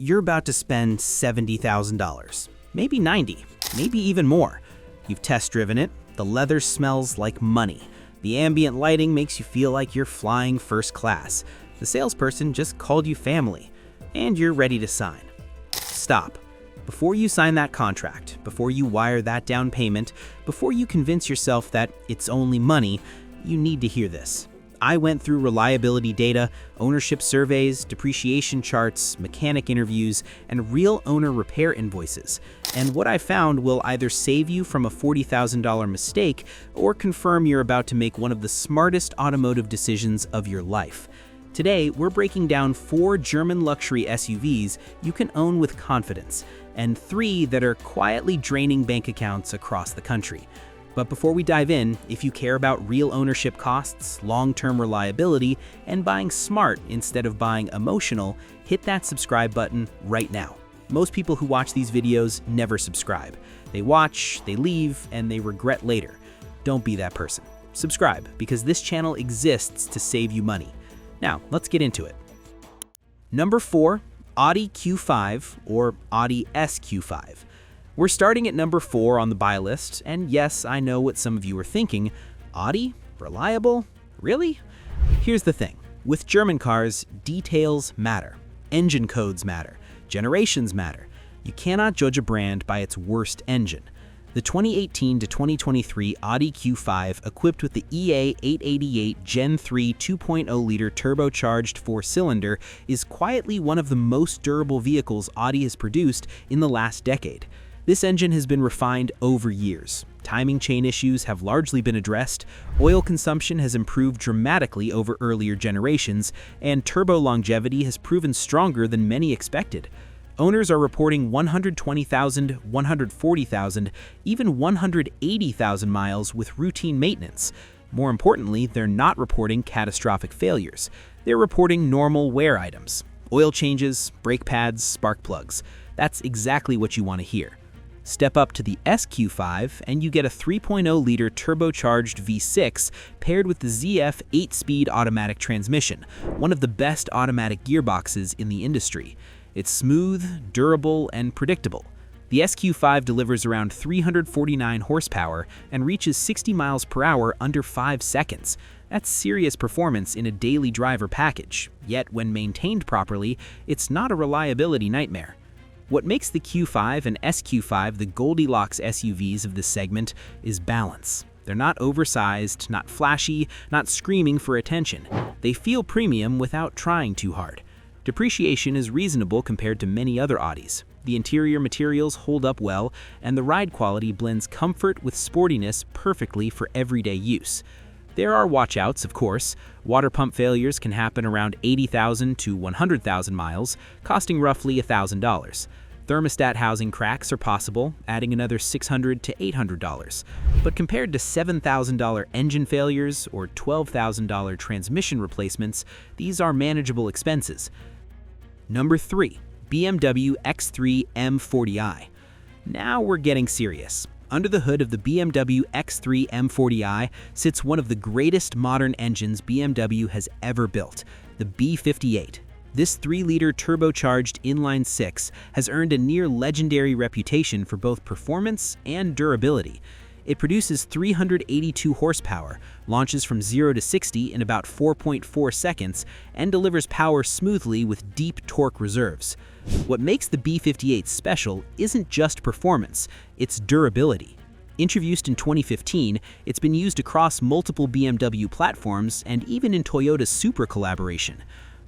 you're about to spend $70,000, maybe $90,000, maybe even more. You've test-driven it, the leather smells like money. The ambient lighting makes you feel like you're flying first class. The salesperson just called you family, and you're ready to sign. Stop. Before you sign that contract, before you wire that down payment, before you convince yourself that it's only money, you need to hear this. I went through reliability data, ownership surveys, depreciation charts, mechanic interviews, and real owner repair invoices. And what I found will either save you from a $40,000 mistake or confirm you're about to make one of the smartest automotive decisions of your life. Today, we're breaking down 4 German luxury SUVs you can own with confidence, and 3 that are quietly draining bank accounts across the country. But before we dive in, if you care about real ownership costs, long-term reliability, and buying smart instead of buying emotional, hit that subscribe button right now. Most people who watch these videos never subscribe. They watch, they leave, and they regret later. Don't be that person. Subscribe, because this channel exists to save you money. Now, let's get into it. Number 4, Audi Q5 or Audi SQ5. We're starting at number 4 on the buy list, and yes, I know what some of you are thinking. Audi? Reliable? Really? Here's the thing. With German cars, details matter. Engine codes matter. Generations matter. You cannot judge a brand by its worst engine. The 2018 to 2023 Audi Q5, equipped with the EA888 Gen 3 2.0-liter turbocharged 4-cylinder, is quietly one of the most durable vehicles Audi has produced in the last decade. This engine has been refined over years. Timing chain issues have largely been addressed, oil consumption has improved dramatically over earlier generations, and turbo longevity has proven stronger than many expected. Owners are reporting 120,000, 140,000, even 180,000 miles with routine maintenance. More importantly, they're not reporting catastrophic failures. They're reporting normal wear items: oil changes, brake pads, spark plugs. That's exactly what you want to hear. Step up to the SQ5 and you get a 3.0-liter turbocharged V6 paired with the ZF 8-speed automatic transmission, one of the best automatic gearboxes in the industry. It's smooth, durable, and predictable. The SQ5 delivers around 349 horsepower and reaches 60 miles per hour under 5 seconds. That's serious performance in a daily driver package, yet when maintained properly, it's not a reliability nightmare. What makes the Q5 and SQ5 the Goldilocks SUVs of this segment is balance. They're not oversized, not flashy, not screaming for attention. They feel premium without trying too hard. Depreciation is reasonable compared to many other Audis. The interior materials hold up well, and the ride quality blends comfort with sportiness perfectly for everyday use. There are watch-outs, of course. Water pump failures can happen around 80,000 to 100,000 miles, costing roughly $1,000. Thermostat housing cracks are possible, adding another $600 to $800. But compared to $7,000 engine failures or $12,000 transmission replacements, these are manageable expenses. Number 3, BMW X3 M40i. Now we're getting serious. Under the hood of the BMW X3 M40i sits one of the greatest modern engines BMW has ever built, the B58. This 3-liter turbocharged inline-6 has earned a near-legendary reputation for both performance and durability. It produces 382 horsepower, launches from 0 to 60 in about 4.4 seconds, and delivers power smoothly with deep torque reserves. What makes the B58 special isn't just performance, it's durability. Introduced in 2015, it's been used across multiple BMW platforms and even in Toyota's Supra collaboration.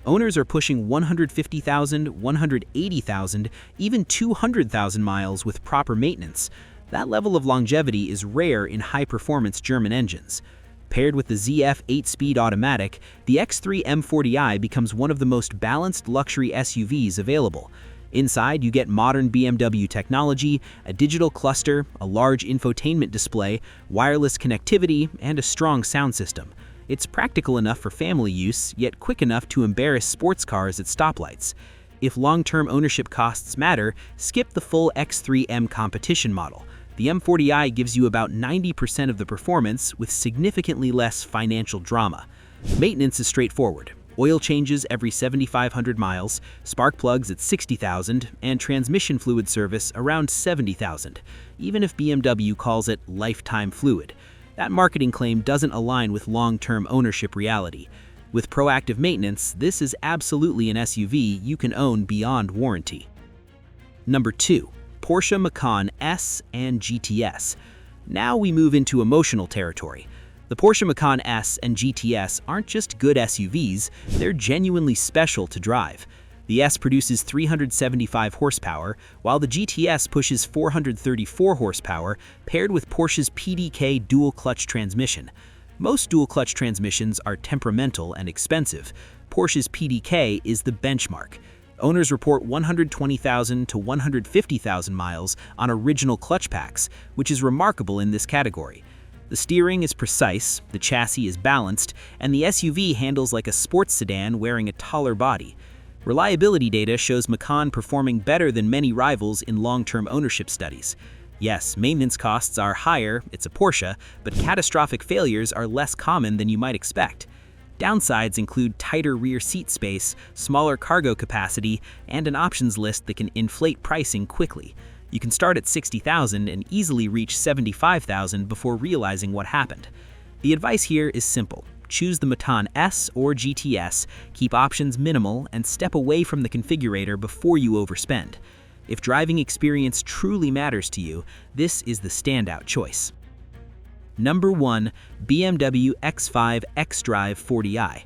Owners are pushing 150,000, 180,000, even 200,000 miles with proper maintenance. That level of longevity is rare in high-performance German engines. Paired with the ZF 8-speed automatic, the X3 M40i becomes one of the most balanced luxury SUVs available. Inside, you get modern BMW technology, a digital cluster, a large infotainment display, wireless connectivity, and a strong sound system. It's practical enough for family use, yet quick enough to embarrass sports cars at stoplights. If long-term ownership costs matter, skip the full X3M competition model. The M40i gives you about 90% of the performance with significantly less financial drama. Maintenance is straightforward. oil changes every 7,500 miles, spark plugs at 60,000, and transmission fluid service around 70,000, even if BMW calls it lifetime fluid. That marketing claim doesn't align with long-term ownership reality. With proactive maintenance, this is absolutely an SUV you can own beyond warranty. Number 2. Porsche Macan S and GTS. Now we move into emotional territory. The Porsche Macan S and GTS aren't just good SUVs, they're genuinely special to drive. The S produces 375 horsepower, while the GTS pushes 434 horsepower, paired with Porsche's PDK dual-clutch transmission. Most dual-clutch transmissions are temperamental and expensive. Porsche's PDK is the benchmark. Owners report 120,000 to 150,000 miles on original clutch packs, which is remarkable in this category. The steering is precise, the chassis is balanced, and the SUV handles like a sports sedan wearing a taller body. Reliability data shows Macan performing better than many rivals in long-term ownership studies. Yes, maintenance costs are higher, it's a Porsche, but catastrophic failures are less common than you might expect. Downsides include tighter rear seat space, smaller cargo capacity, and an options list that can inflate pricing quickly. You can start at $60,000 and easily reach $75,000 before realizing what happened. The advice here is simple. Choose the Macan S or GTS, keep options minimal, and step away from the configurator before you overspend. If driving experience truly matters to you, this is the standout choice. Number 1. BMW X5 xDrive 40i.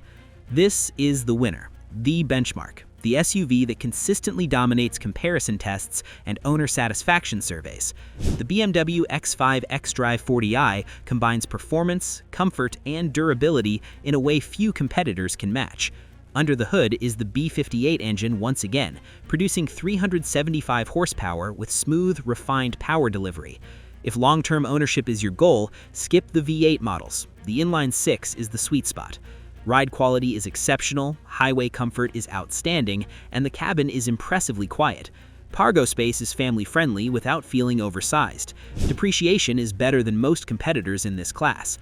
This is the winner, the benchmark, the SUV that consistently dominates comparison tests and owner satisfaction surveys. The BMW X5 xDrive 40i combines performance, comfort, and durability in a way few competitors can match. Under the hood is the B58 engine once again, producing 375 horsepower with smooth, refined power delivery. If long-term ownership is your goal, skip the V8 models. The inline-6 is the sweet spot. Ride quality is exceptional, highway comfort is outstanding, and the cabin is impressively quiet. Cargo space is family-friendly without feeling oversized. Depreciation is better than most competitors in this class.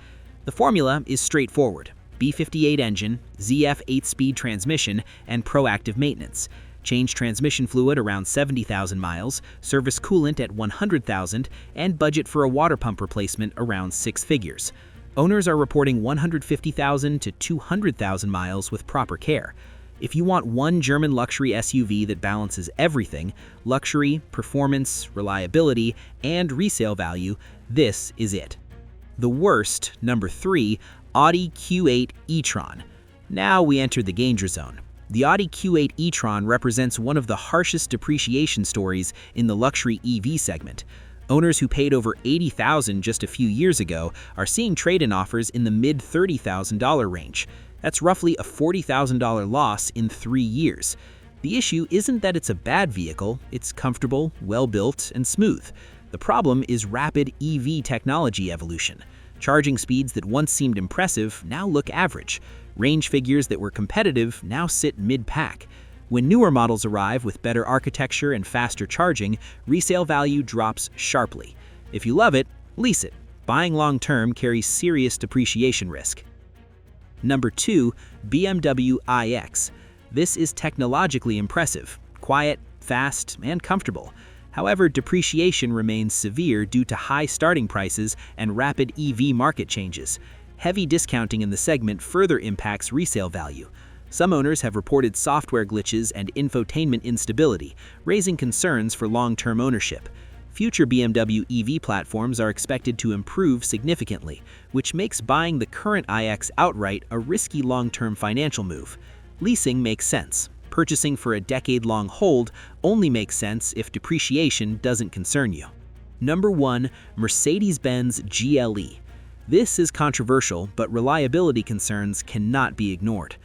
The formula is straightforward. B58 engine, ZF 8-speed transmission, and proactive maintenance. Change transmission fluid around 70,000 miles, service coolant at 100,000, and budget for a water pump replacement around 6 figures. Owners are reporting 150,000 to 200,000 miles with proper care. If you want one German luxury SUV that balances everything, luxury, performance, reliability, and resale value, this is it. The worst, number 3, Audi Q8 e-tron. Now we enter the danger zone. The Audi Q8 e-tron represents one of the harshest depreciation stories in the luxury EV segment. Owners who paid over $80,000 just a few years ago are seeing trade-in offers in the mid-$30,000 range. That's roughly a $40,000 loss in 3 years. The issue isn't that it's a bad vehicle, it's comfortable, well-built, and smooth. The problem is rapid EV technology evolution. Charging speeds that once seemed impressive now look average. Range figures that were competitive now sit mid-pack. When newer models arrive with better architecture and faster charging, resale value drops sharply. If you love it, lease it. Buying long-term carries serious depreciation risk. Number 2, BMW iX. This is technologically impressive, quiet, fast, and comfortable. However, depreciation remains severe due to high starting prices and rapid EV market changes. Heavy discounting in the segment further impacts resale value. Some owners have reported software glitches and infotainment instability, raising concerns for long-term ownership. Future BMW EV platforms are expected to improve significantly, which makes buying the current iX outright a risky long-term financial move. Leasing makes sense. Purchasing for a decade-long hold only makes sense if depreciation doesn't concern you. Number 1, Mercedes-Benz GLE. This is controversial, but reliability concerns cannot be ignored.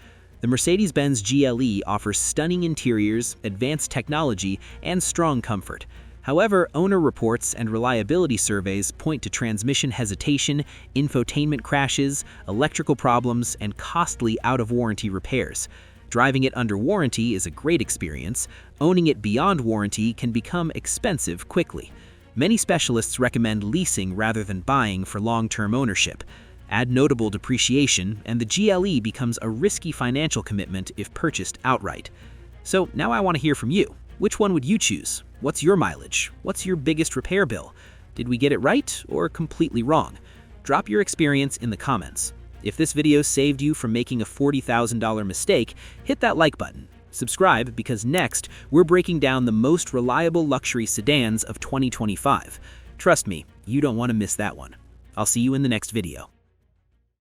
The Mercedes-Benz GLE offers stunning interiors, advanced technology, and strong comfort. However, owner reports and reliability surveys point to transmission hesitation, infotainment crashes, electrical problems, and costly out-of-warranty repairs. Driving it under warranty is a great experience. Owning it beyond warranty can become expensive quickly. Many specialists recommend leasing rather than buying for long-term ownership. Add notable depreciation, and the GLE becomes a risky financial commitment if purchased outright. So now I want to hear from you. Which one would you choose? What's your mileage? What's your biggest repair bill? Did we get it right or completely wrong? Drop your experience in the comments. If this video saved you from making a $40,000 mistake, hit that like button. Subscribe because next, we're breaking down the most reliable luxury sedans of 2025. Trust me, you don't want to miss that one. I'll see you in the next video.